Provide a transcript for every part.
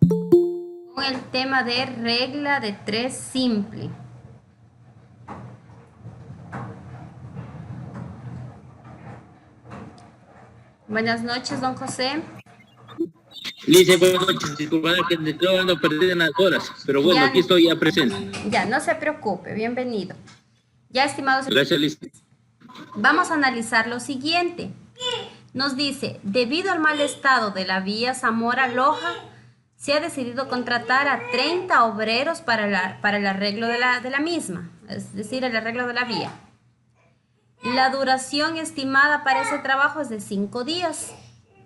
Con el tema de regla de 3 simple. Buenas noches, don José. Lice, buenas noches. Disculpa que te estoy dando perder en las horas, pero bueno, aquí estoy ya presente. Ya, no se preocupe, bienvenido. Ya, estimados. Gracias, Lice. Vamos a analizar lo siguiente. Nos dice, debido al mal estado de la vía Zamora-Loja, se ha decidido contratar a 30 obreros para el arreglo de la misma, es decir, el arreglo de la vía. La duración estimada para ese trabajo es de 5 días.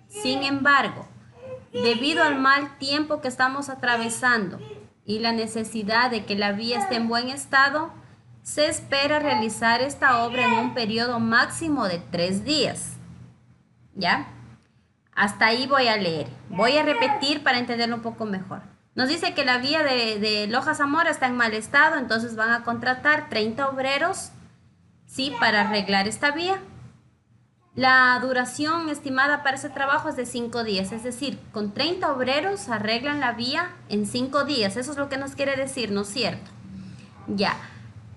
Sin embargo, debido al mal tiempo que estamos atravesando y la necesidad de que la vía esté en buen estado, se espera realizar esta obra en un periodo máximo de 3 días. ¿Ya? Hasta ahí voy a leer. Voy a repetir para entenderlo un poco mejor. Nos dice que la vía de Loja Zamora está en mal estado, entonces van a contratar 30 obreros, ¿sí?, para arreglar esta vía. La duración estimada para ese trabajo es de 5 días, es decir, con 30 obreros arreglan la vía en 5 días. Eso es lo que nos quiere decir, ¿no es cierto? Ya,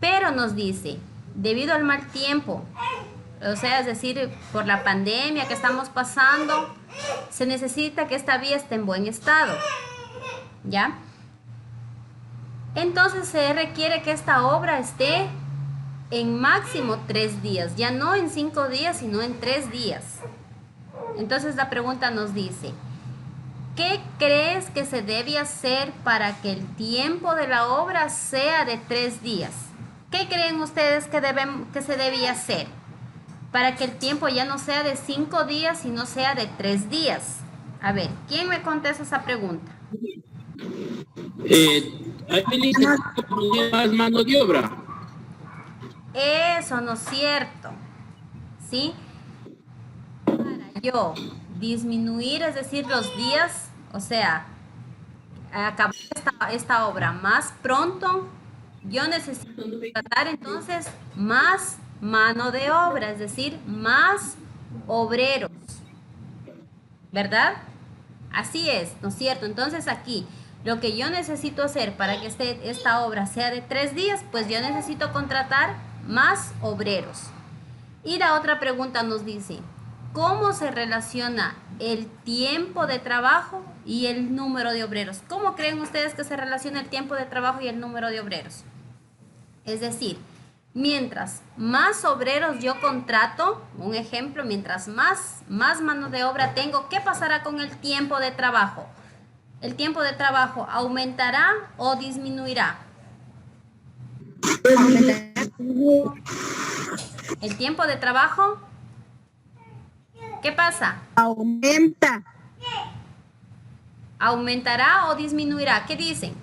pero nos dice, debido al mal tiempo, o sea, es decir, por la pandemia que estamos pasando, se necesita que esta vía esté en buen estado, ¿ya? Entonces se requiere que esta obra esté en máximo 3 días, ya no en 5 días, sino en 3 días. Entonces la pregunta nos dice, ¿qué crees que se debe hacer para que el tiempo de la obra sea de 3 días? ¿Qué creen ustedes que se debía hacer para que el tiempo ya no sea de 5 días, sino sea de 3 días? A ver, ¿quién me contesta esa pregunta? Ahí me dice más mano de obra. Eso no es cierto, ¿sí? Para yo disminuir, es decir, los días, o sea, acabar esta obra más pronto, yo necesito contratar entonces más mano de obra, es decir, más obreros, ¿verdad? Así es, ¿no es cierto? Entonces aquí, lo que yo necesito hacer para que esta obra sea de 3 días, pues yo necesito contratar más obreros. Y la otra pregunta nos dice, ¿cómo se relaciona el tiempo de trabajo y el número de obreros? ¿Cómo creen ustedes que se relaciona el tiempo de trabajo y el número de obreros? Es decir, mientras más obreros yo contrato, un ejemplo, mientras más mano de obra tengo, ¿qué pasará con el tiempo de trabajo? ¿El tiempo de trabajo aumentará o disminuirá? ¿El tiempo de trabajo? ¿Qué pasa? Aumenta. ¿Aumentará o disminuirá? ¿Qué dicen?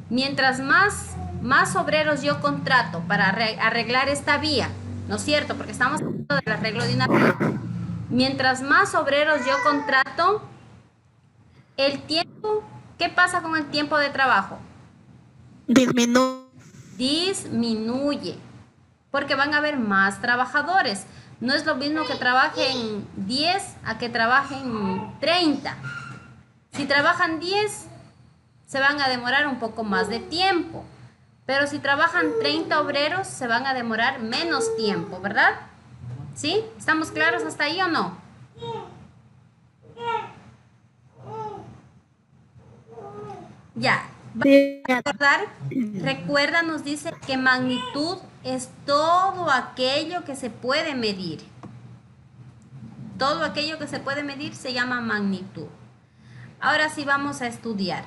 Mientras más obreros yo contrato para arreglar esta vía, ¿no es cierto? Porque estamos hablando del arreglo de una vía. Mientras más obreros yo contrato, el tiempo, ¿qué pasa con el tiempo de trabajo? Disminuye, porque van a haber más trabajadores. No es lo mismo que trabajen 10 a que trabajen 30. Si trabajan 10, se van a demorar un poco más de tiempo. Pero si trabajan 30 obreros, se van a demorar menos tiempo, ¿verdad? ¿Sí? ¿Estamos claros hasta ahí o no? Ya. Recuerda, nos dice que magnitud es todo aquello que se puede medir. Todo aquello que se puede medir se llama magnitud. Ahora sí vamos a estudiar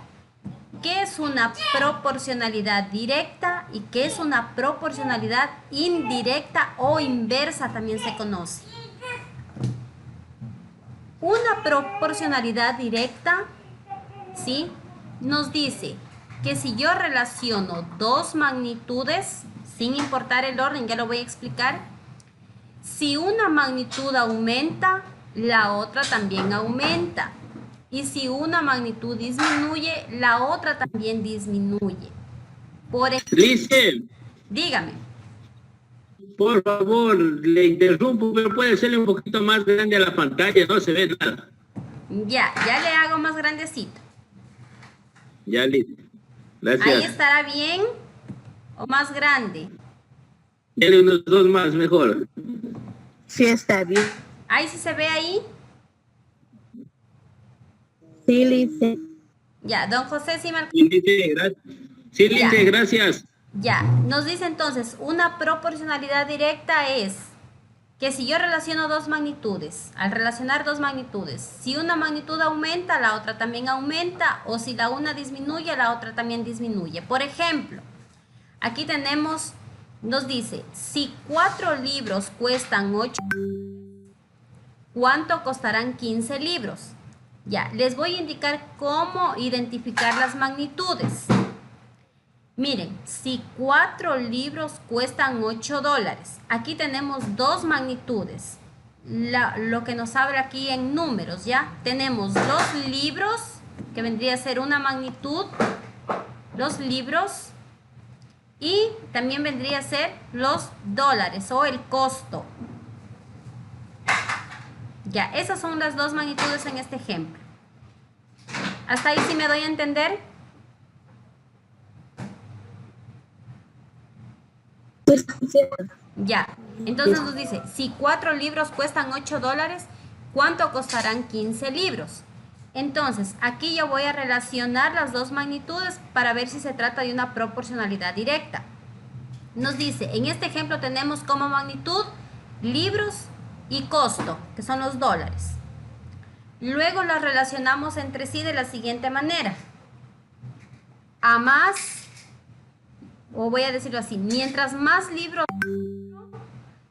qué es una proporcionalidad directa y qué es una proporcionalidad indirecta o inversa, también se conoce. Una proporcionalidad directa, ¿sí?, nos dice que si yo relaciono dos magnitudes, sin importar el orden, ya lo voy a explicar, si una magnitud aumenta, la otra también aumenta. Y si una magnitud disminuye, la otra también disminuye. Por ejemplo, Lice, dígame. por favor, le interrumpo, pero puede serle un poquito más grande a la pantalla, no se ve nada. Ya le hago más grandecito. Ya, listo. Ahí Gracias. estará bien o más grande. Dale unos dos más, mejor. Sí, está bien. Ahí sí se ve ahí. Sí, Lice. Ya, don José sí me alcanza. Sí, Lice, gracias. Sí, Ya. Lice, gracias. Ya, nos dice entonces, una proporcionalidad directa es que si yo relaciono dos magnitudes, al relacionar dos magnitudes, si una magnitud aumenta, la otra también aumenta, o si la una disminuye, la otra también disminuye. Por ejemplo, aquí tenemos, nos dice, si 4 libros cuestan 8, ¿cuánto costarán 15 libros? Ya, les voy a indicar cómo identificar las magnitudes. Miren, si 4 libros cuestan $8, aquí tenemos dos magnitudes. Lo que nos habla aquí en números, ¿ya? Tenemos los libros, que vendría a ser una magnitud, los libros, y también vendría a ser los dólares o el costo. Ya, esas son las dos magnitudes en este ejemplo. ¿Hasta ahí sí me doy a entender? Ya, entonces nos dice, si 4 libros cuestan $8, ¿cuánto costarán 15 libros? Entonces, aquí yo voy a relacionar las dos magnitudes para ver si se trata de una proporcionalidad directa. Nos dice, en este ejemplo tenemos como magnitud libros y costo, que son los dólares. Luego las relacionamos entre sí de la siguiente manera. A más, o voy a decirlo así, mientras más libros,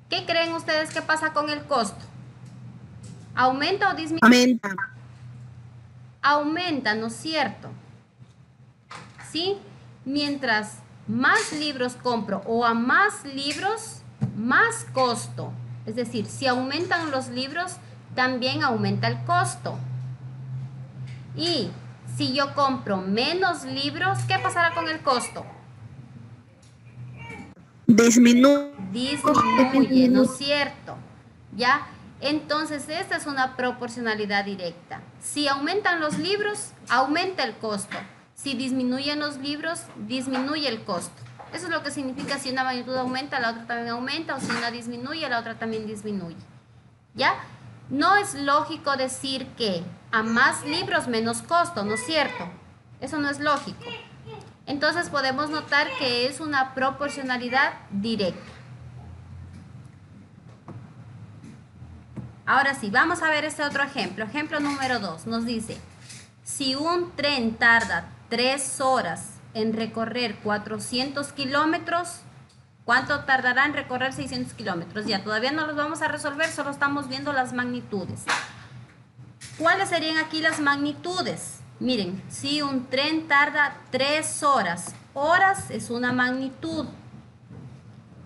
¿qué creen ustedes que pasa con el costo? ¿Aumenta o disminuye? Aumenta. Aumenta, ¿no es cierto? ¿Sí? Mientras más libros compro o a más libros, más costo. Es decir, si aumentan los libros, también aumenta el costo. Y si yo compro menos libros, ¿qué pasará con el costo? Disminuye, ¿no es cierto? ¿Ya? Entonces, esta es una proporcionalidad directa. Si aumentan los libros, aumenta el costo. Si disminuyen los libros, disminuye el costo. Eso es lo que significa si una magnitud aumenta, la otra también aumenta, o si una disminuye, la otra también disminuye. ¿Ya? No es lógico decir que a más libros menos costo, ¿no es cierto? Eso no es lógico. Entonces podemos notar que es una proporcionalidad directa. Ahora sí, vamos a ver este otro ejemplo. Ejemplo número 2. Nos dice, si un tren tarda 3 horas en recorrer 400 kilómetros, ¿cuánto tardará en recorrer 600 kilómetros? Ya, todavía no los vamos a resolver, solo estamos viendo las magnitudes. ¿Cuáles serían aquí las magnitudes? Miren, si un tren tarda 3 horas, horas es una magnitud,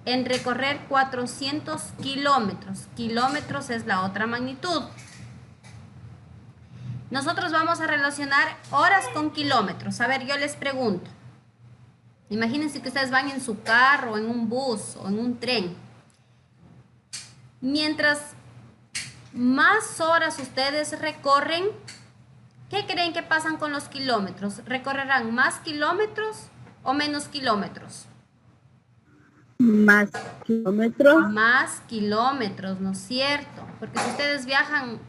en recorrer 400 kilómetros, kilómetros es la otra magnitud. Nosotros vamos a relacionar horas con kilómetros. A ver, yo les pregunto. Imagínense que ustedes van en su carro, en un bus o en un tren. Mientras más horas ustedes recorren, ¿qué creen que pasan con los kilómetros? ¿Recorrerán más kilómetros o menos kilómetros? Más kilómetros. Más kilómetros, ¿no es cierto? Porque si ustedes viajan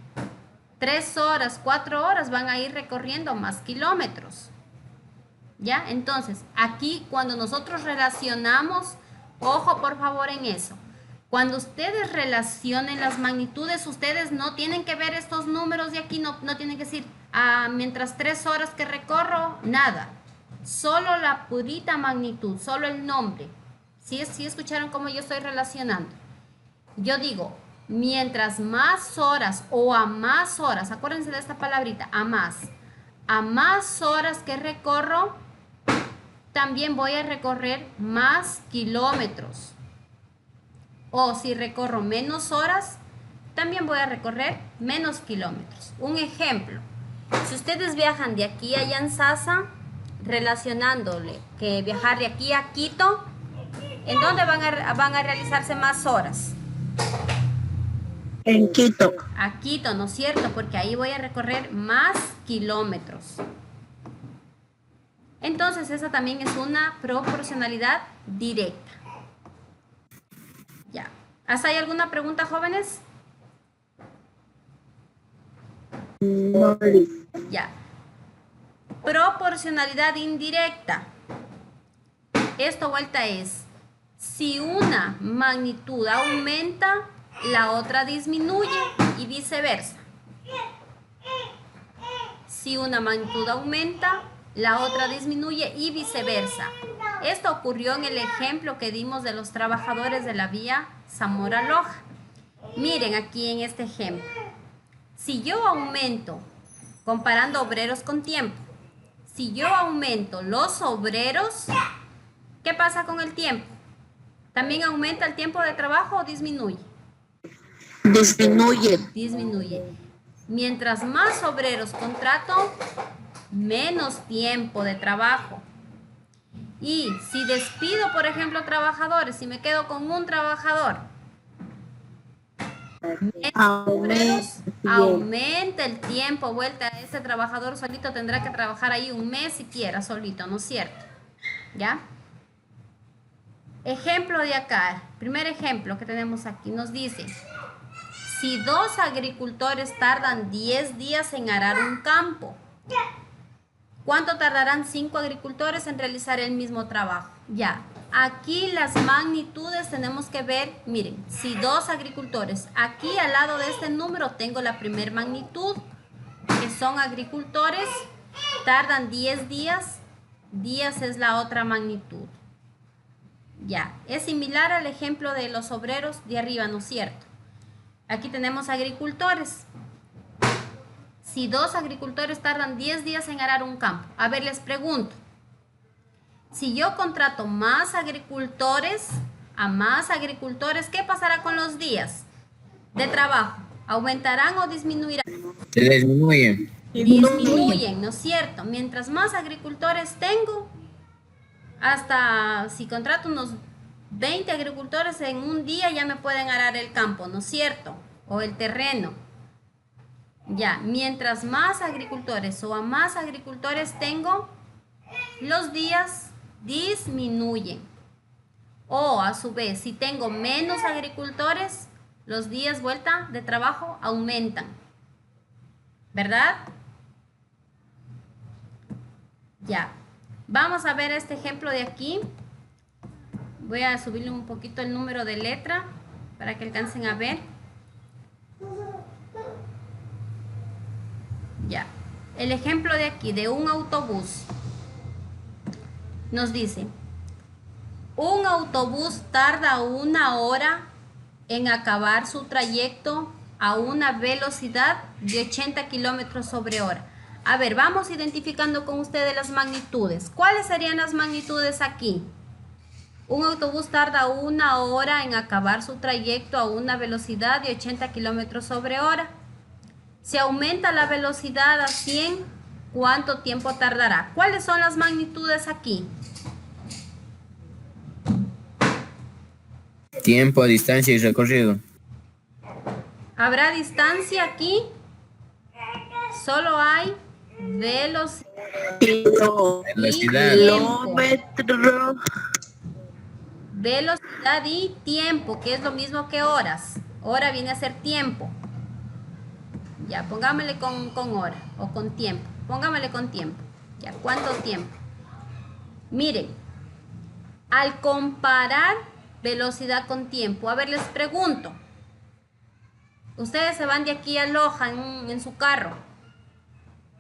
3 horas, 4 horas, van a ir recorriendo más kilómetros. ¿Ya? Entonces, aquí cuando nosotros relacionamos, ojo por favor en eso. Cuando ustedes relacionen las magnitudes, ustedes no tienen que ver estos números de aquí, no tienen que decir, mientras 3 horas que recorro, nada. Solo la purita magnitud, solo el nombre. ¿Sí escucharon cómo yo estoy relacionando? Yo digo, mientras más horas o a más horas, acuérdense de esta palabrita, a más horas que recorro, también voy a recorrer más kilómetros. O si recorro menos horas, también voy a recorrer menos kilómetros. Un ejemplo, si ustedes viajan de aquí a Yansasa, relacionándole que viajar de aquí a Quito, ¿en dónde van a realizarse más horas? En Quito. A Quito, ¿no es cierto? Porque ahí voy a recorrer más kilómetros. Entonces, esa también es una proporcionalidad directa. Ya. ¿Hasta hay alguna pregunta, jóvenes? No, Liz. Ya. Proporcionalidad indirecta. Esto vuelta es, si una magnitud aumenta, la otra disminuye y viceversa. Si una magnitud aumenta, la otra disminuye y viceversa. Esto ocurrió en el ejemplo que dimos de los trabajadores de la vía Zamora-Loja. Miren aquí en este ejemplo. Si yo aumento, comparando obreros con tiempo, si yo aumento los obreros, ¿qué pasa con el tiempo? ¿También aumenta el tiempo de trabajo o disminuye? Disminuye. Disminuye. Mientras más obreros contrato, menos tiempo de trabajo. Y si despido, por ejemplo, trabajadores, si me quedo con un trabajador, aumenta el tiempo, vuelta, ese trabajador solito tendrá que trabajar ahí un mes siquiera solito, ¿no es cierto? ¿Ya? Ejemplo de acá, primer ejemplo que tenemos aquí, nos dice, si 2 agricultores tardan 10 días en arar un campo, ¿cuánto tardarán 5 agricultores en realizar el mismo trabajo? Ya, aquí las magnitudes tenemos que ver, miren, si 2 agricultores, aquí al lado de este número tengo la primera magnitud, que son agricultores, tardan 10 días, días es la otra magnitud. Ya, es similar al ejemplo de los obreros de arriba, ¿no es cierto? Aquí tenemos agricultores. Si 2 agricultores tardan 10 días en arar un campo. A ver, les pregunto. Si yo contrato más agricultores, ¿qué pasará con los días de trabajo? ¿Aumentarán o disminuirán? Se disminuye. Disminuyen, ¿no es cierto? Mientras más agricultores tengo, hasta si contrato unos 20 agricultores en un día ya me pueden arar el campo, ¿no es cierto? O el terreno. Ya, mientras más agricultores o a más agricultores tengo, los días disminuyen. O a su vez, si tengo menos agricultores, los días vuelta de trabajo aumentan. ¿Verdad? Ya. Vamos a ver este ejemplo de aquí. Voy a subirle un poquito el número de letra para que alcancen a ver. Ya. El ejemplo de aquí, de un autobús. Nos dice, un autobús tarda 1 hora en acabar su trayecto a una velocidad de 80 kilómetros sobre hora. A ver, vamos identificando con ustedes las magnitudes. ¿Cuáles serían las magnitudes aquí? Un autobús tarda 1 hora en acabar su trayecto a una velocidad de 80 kilómetros sobre hora. Si aumenta la velocidad a 100, ¿cuánto tiempo tardará? ¿Cuáles son las magnitudes aquí? Tiempo, distancia y recorrido. ¿Habrá distancia aquí? Solo hay velocidad. Velocidad. Kilómetro. Velocidad y tiempo, que es lo mismo que horas. Hora viene a ser tiempo. Ya, pongámosle con hora o con tiempo. Póngamele con tiempo. Ya, ¿cuánto tiempo? Miren, al comparar velocidad con tiempo, a ver, les pregunto. Ustedes se van de aquí a Loja en su carro.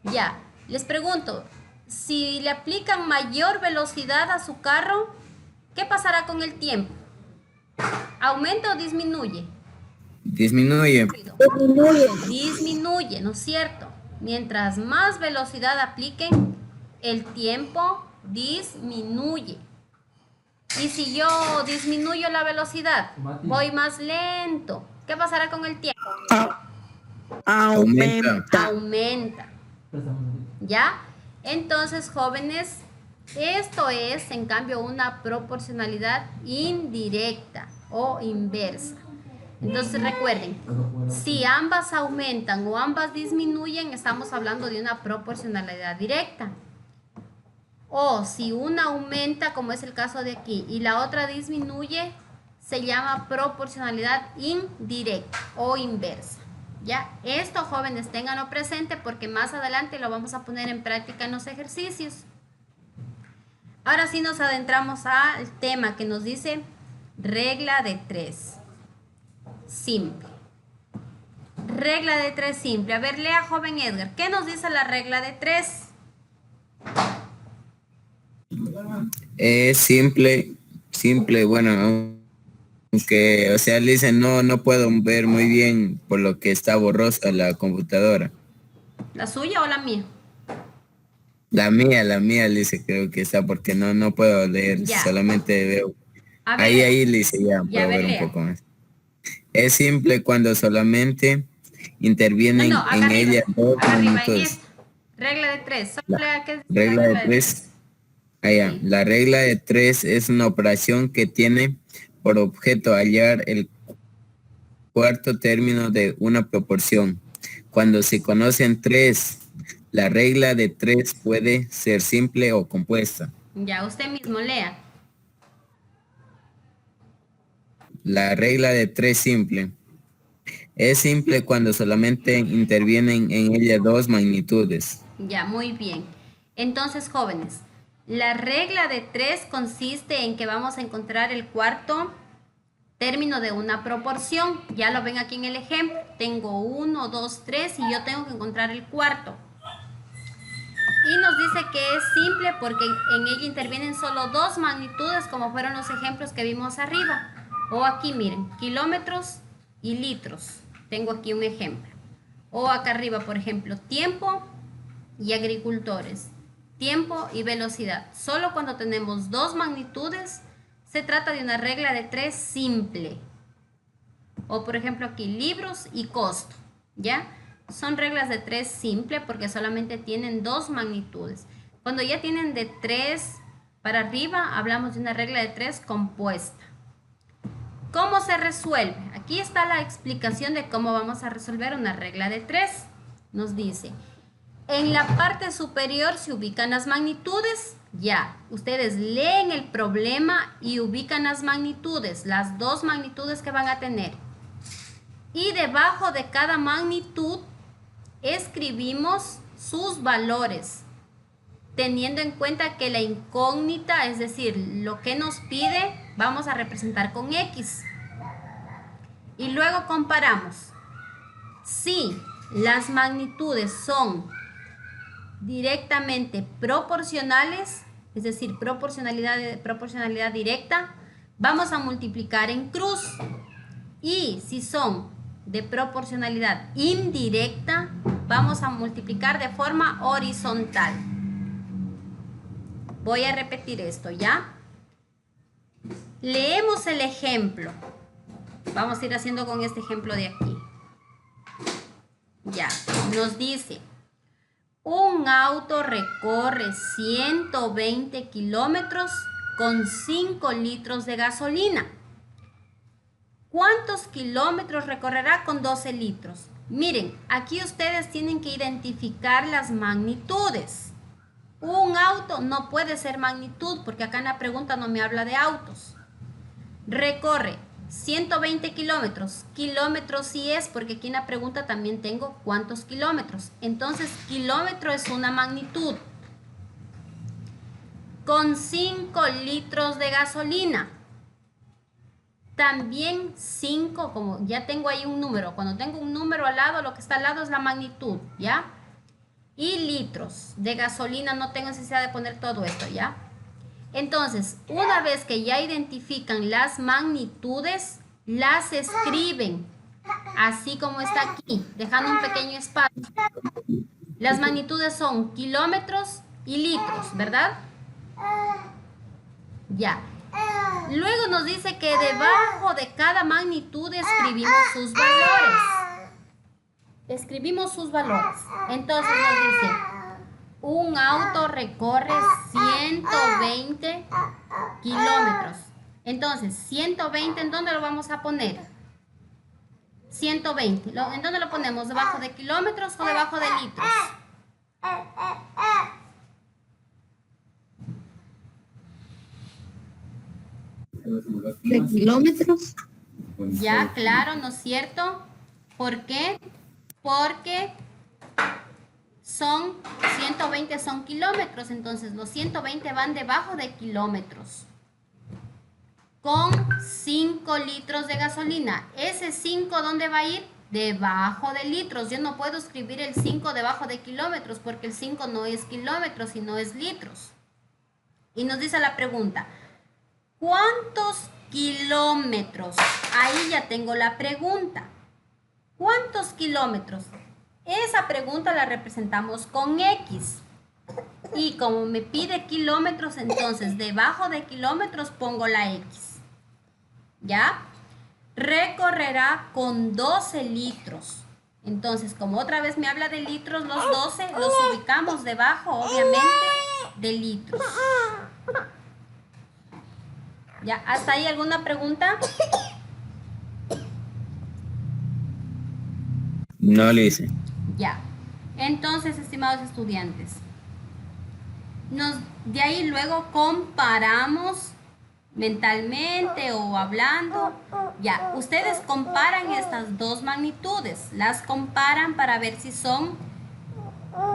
Ya, les pregunto, si le aplican mayor velocidad a su carro, ¿qué pasará con el tiempo? ¿Aumenta o disminuye? Disminuye. Disminuye, ¿no es cierto? Mientras más velocidad apliquen, el tiempo disminuye. Y si yo disminuyo la velocidad, voy más lento, ¿qué pasará con el tiempo? Aumenta. Aumenta. ¿Ya? Entonces, jóvenes, esto es, en cambio, una proporcionalidad indirecta o inversa. Entonces, recuerden, si ambas aumentan o ambas disminuyen, estamos hablando de una proporcionalidad directa. O si una aumenta, como es el caso de aquí, y la otra disminuye, se llama proporcionalidad indirecta o inversa. ¿Ya? Esto, jóvenes, ténganlo presente porque más adelante lo vamos a poner en práctica en los ejercicios. Ahora sí nos adentramos al tema que nos dice regla de 3. Simple. Regla de 3 simple. A ver, lea, joven Edgar. ¿Qué nos dice la regla de 3? Es simple, bueno, aunque, o sea, dice, no puedo ver muy bien por lo que está borrosa la computadora. ¿La suya o la mía? La mía, dice, creo que está porque no puedo leer, Ya. solamente veo. A ver, Ahí, dice, ya ya, puedo ver un lea. poco más. Es simple cuando solamente intervienen No, acá en arriba, ella dos acá arriba, en magnitudes. esta. Regla de 3. Solo La lea qué es regla de 3. Allá, Sí. la regla de 3 es una operación que tiene por objeto hallar el cuarto término de una proporción. Cuando se conocen 3, la regla de 3 puede ser simple o compuesta. Ya, usted mismo lea. La regla de 3 simple. Es simple cuando solamente intervienen en ella dos magnitudes. Ya, muy bien. Entonces, jóvenes, la regla de 3 consiste en que vamos a encontrar el cuarto término de una proporción. Ya lo ven aquí en el ejemplo. Tengo 1, 2, 3 y yo tengo que encontrar el cuarto. Y nos dice que es simple porque en ella intervienen solo dos magnitudes, como fueron los ejemplos que vimos arriba. O aquí, miren, kilómetros y litros. Tengo aquí un ejemplo. O acá arriba, por ejemplo, tiempo y agricultores. Tiempo y velocidad. Solo cuando tenemos dos magnitudes se trata de una regla de 3 simple. O por ejemplo aquí, libros y costo. ¿Ya? Son reglas de 3 simple porque solamente tienen dos magnitudes. Cuando ya tienen de 3 para arriba, hablamos de una regla de 3 compuesta. ¿Cómo se resuelve? Aquí está la explicación de cómo vamos a resolver una regla de 3. Nos dice, en la parte superior se ubican las magnitudes. Ya, ustedes leen el problema y ubican las magnitudes, las dos magnitudes que van a tener. Y debajo de cada magnitud escribimos sus valores, teniendo en cuenta que la incógnita, es decir, lo que nos pide, vamos a representar con X. Y luego comparamos. Si las magnitudes son directamente proporcionales, es decir, proporcionalidad directa, vamos a multiplicar en cruz. Y si son de proporcionalidad indirecta, vamos a multiplicar de forma horizontal. Voy a repetir esto, ¿ya? Leemos el ejemplo. Vamos a ir haciendo con este ejemplo de aquí. Ya, nos dice, un auto recorre 120 kilómetros con 5 litros de gasolina. ¿Cuántos kilómetros recorrerá con 12 litros? Miren, aquí ustedes tienen que identificar las magnitudes. Un auto no puede ser magnitud porque acá en la pregunta no me habla de autos. Recorre 120 kilómetros. Kilómetros sí es porque aquí en la pregunta también tengo cuántos kilómetros. Entonces, kilómetro es una magnitud. Con 5 litros de gasolina. También 5, como ya tengo ahí un número. Cuando tengo un número al lado, lo que está al lado es la magnitud, ¿ya? Y litros de gasolina, no tengo necesidad de poner todo esto, ¿ya? Entonces, una vez que ya identifican las magnitudes, las escriben, así como está aquí, dejando un pequeño espacio. Las magnitudes son kilómetros y litros, ¿verdad? Ya. Luego nos dice que debajo de cada magnitud escribimos sus valores. Escribimos sus valores. Entonces nos dice, un auto recorre 120 kilómetros. Entonces, 120, ¿en dónde lo vamos a poner? 120. ¿En dónde lo ponemos? ¿Debajo de kilómetros o debajo de litros? ¿De kilómetros? Ya, claro, ¿no es cierto? ¿Por qué? Porque son 120 son kilómetros, entonces los 120 van debajo de kilómetros. Con 5 litros de gasolina. ¿Ese 5 dónde va a ir? Debajo de litros. Yo no puedo escribir el 5 debajo de kilómetros porque el 5 no es kilómetros, sino es litros. Y nos dice la pregunta, ¿cuántos kilómetros? Ahí ya tengo la pregunta. ¿Cuántos kilómetros? Esa pregunta la representamos con X. Y como me pide kilómetros, entonces debajo de kilómetros pongo la X. ¿Ya? Recorrerá con 12 litros. Entonces, como otra vez me habla de litros, los 12 los ubicamos debajo, obviamente, de litros. ¿Ya? ¿Hasta ahí alguna pregunta? No, Lice. Ya. Entonces, estimados estudiantes, de ahí luego comparamos mentalmente o hablando. Ya, ustedes comparan estas dos magnitudes, las comparan para ver si son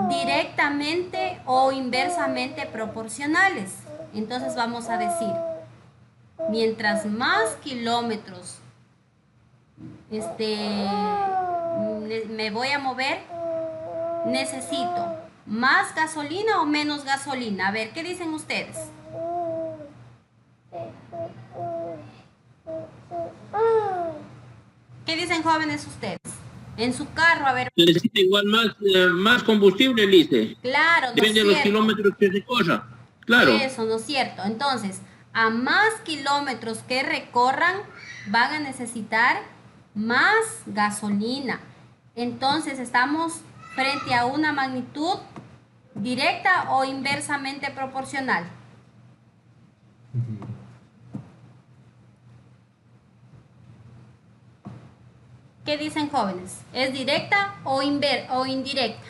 directamente o inversamente proporcionales. Entonces vamos a decir, mientras más kilómetros me voy a mover, necesito más gasolina o menos gasolina. A ver, ¿qué dicen ustedes? ¿Qué dicen, jóvenes, ustedes? En su carro, a ver. Se necesita igual más combustible, Lice. Claro, ¿no es Depende de los cierto? kilómetros que se corra. Claro. Eso, ¿no es cierto? Entonces, a más kilómetros que recorran, van a necesitar más gasolina. Entonces, estamos frente a una magnitud directa o inversamente proporcional. ¿Qué dicen, jóvenes? ¿Es directa o indirecta?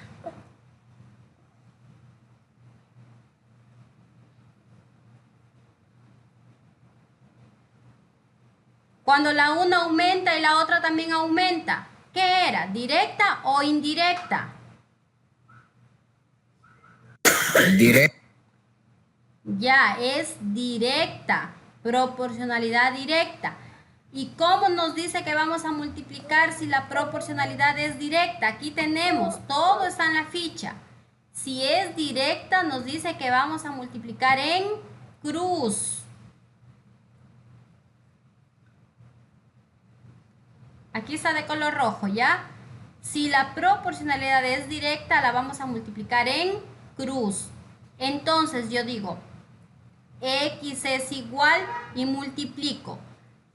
Cuando la una aumenta y la otra también aumenta, ¿qué era? ¿Directa o indirecta? Directo. Ya, es directa, proporcionalidad directa. ¿Y cómo nos dice que vamos a multiplicar si la proporcionalidad es directa? Aquí tenemos, todo está en la ficha. Si es directa, nos dice que vamos a multiplicar en cruz. Aquí está de color rojo, ¿ya? Si la proporcionalidad es directa, la vamos a multiplicar en cruz. Entonces yo digo, X es igual y multiplico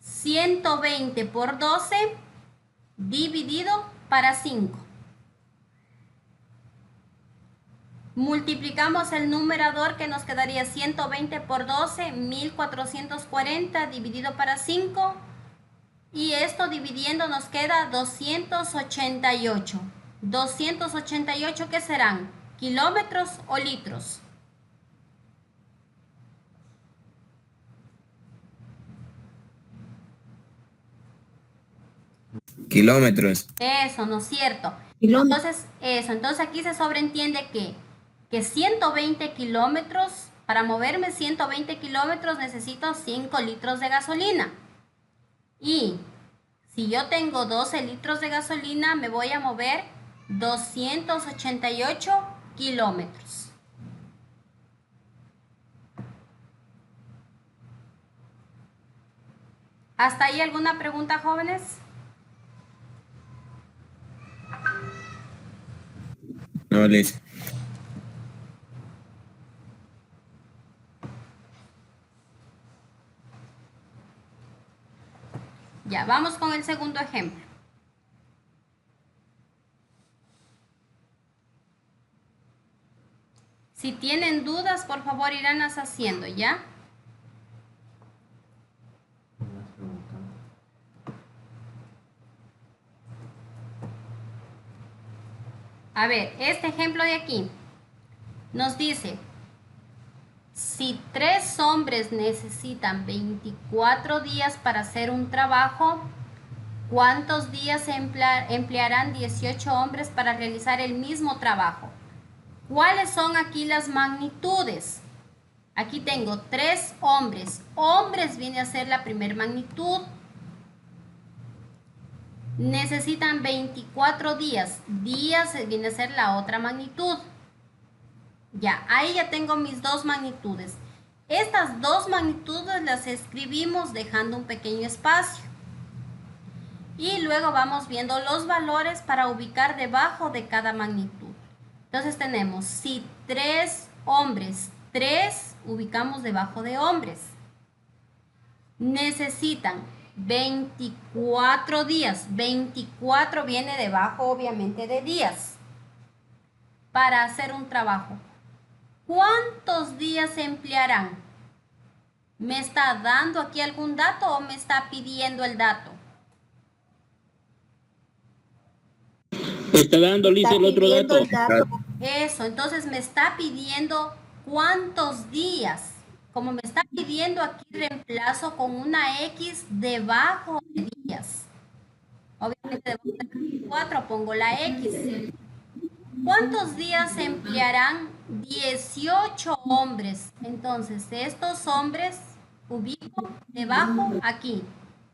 120 por 12 dividido para 5. Multiplicamos el numerador que nos quedaría 120 por 12, 1440 dividido para 5. Y esto dividiendo nos queda 288. 288, ¿qué serán? ¿Kilómetros o litros? Kilómetros. Eso, ¿no es cierto? Kilómetros. Entonces aquí se sobreentiende que 120 kilómetros, para moverme 120 kilómetros necesito 5 litros de gasolina. Y si yo tengo 12 litros de gasolina, me voy a mover 288 kilómetros. ¿Hasta ahí alguna pregunta, jóvenes? No, Lice. Ya, vamos con el segundo ejemplo. Si tienen dudas, por favor, iránlas haciendo, ¿ya? A ver, este ejemplo de aquí nos dice Si 3 hombres necesitan 24 días para hacer un trabajo, ¿cuántos días emplearán 18 hombres para realizar el mismo trabajo? ¿Cuáles son aquí las magnitudes? Aquí tengo 3 hombres. Hombres viene a ser la primera magnitud. Necesitan 24 días. Días viene a ser la otra magnitud. Ya, ahí ya tengo mis 2 magnitudes. Estas 2 magnitudes las escribimos dejando un pequeño espacio. Y luego vamos viendo los valores para ubicar debajo de cada magnitud. Entonces tenemos, si 3 hombres, 3 ubicamos debajo de hombres. Necesitan 24 días. 24 viene debajo obviamente de días. Para hacer un trabajo. ¿Cuántos días se emplearán? ¿Me está dando aquí algún dato o me está pidiendo el dato? Está dando, Lisa, el otro dato. Eso, entonces me está pidiendo cuántos días. Como me está pidiendo aquí, reemplazo con una X debajo de días. Obviamente debajo de 24 pongo la X. ¿Cuántos días se emplearán? 18 hombres. Entonces, estos hombres ubico debajo aquí,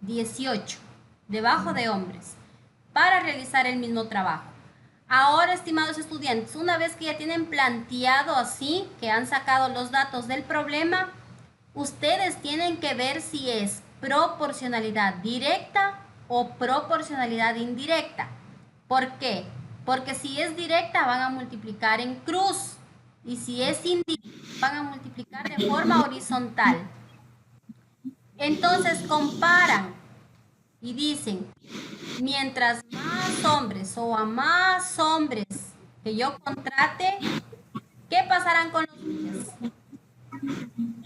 18, debajo de hombres, para realizar el mismo trabajo. Ahora, estimados estudiantes, una vez que ya tienen planteado así, que han sacado los datos del problema, ustedes tienen que ver si es proporcionalidad directa o proporcionalidad indirecta. ¿Por qué? Porque si es directa van a multiplicar en cruz y si es indirecta van a multiplicar de forma horizontal. Entonces comparan y dicen, mientras más hombres o a más hombres que yo contrate, ¿qué pasarán con los días?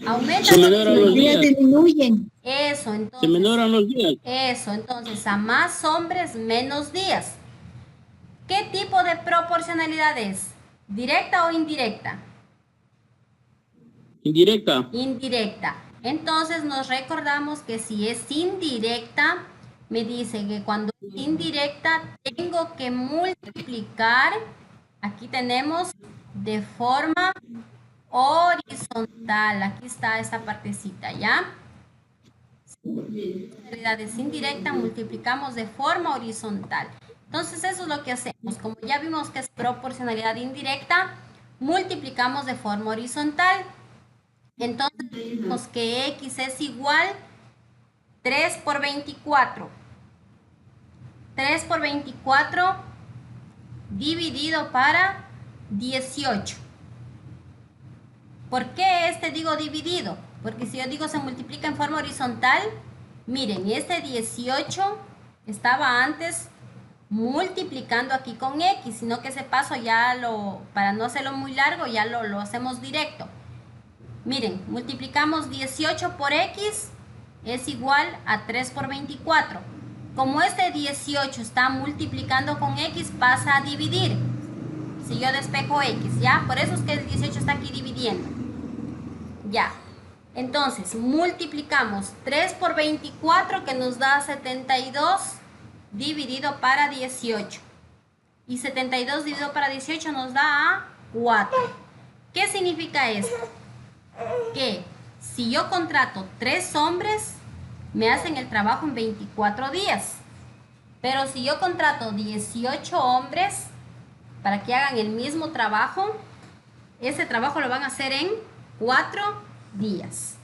Aumentan los días. Disminuyen. Eso, entonces. Se menoran los días. Eso, entonces a más hombres, menos días. ¿Qué tipo de proporcionalidad es? ¿Directa o indirecta? Indirecta. Indirecta. Entonces nos recordamos que si es indirecta, me dice que cuando es indirecta tengo que multiplicar, aquí tenemos de forma horizontal. Aquí está esta partecita, ¿ya? Si la proporcionalidad es indirecta, multiplicamos de forma horizontal. Entonces eso es lo que hacemos. Como ya vimos que es proporcionalidad indirecta, multiplicamos de forma horizontal. Entonces vemos que X es igual 3 por 24. 3 por 24 dividido para 18. ¿Por qué digo dividido? Porque si yo digo se multiplica en forma horizontal, miren, este 18 estaba antes multiplicando aquí con X, sino que ese paso ya para no hacerlo muy largo, ya lo hacemos directo. Miren, multiplicamos 18 por X es igual a 3 por 24. Como este 18 está multiplicando con X, pasa a dividir. Si yo despejo X, ¿ya? Por eso es que el 18 está aquí dividiendo. Ya. Entonces, multiplicamos 3 por 24, que nos da 72, dividido para 18. Y 72 dividido para 18 nos da a 4. ¿Qué significa esto? Que si yo contrato 3 hombres, me hacen el trabajo en 24 días. Pero si yo contrato 18 hombres para que hagan el mismo trabajo, ese trabajo lo van a hacer en 4 días.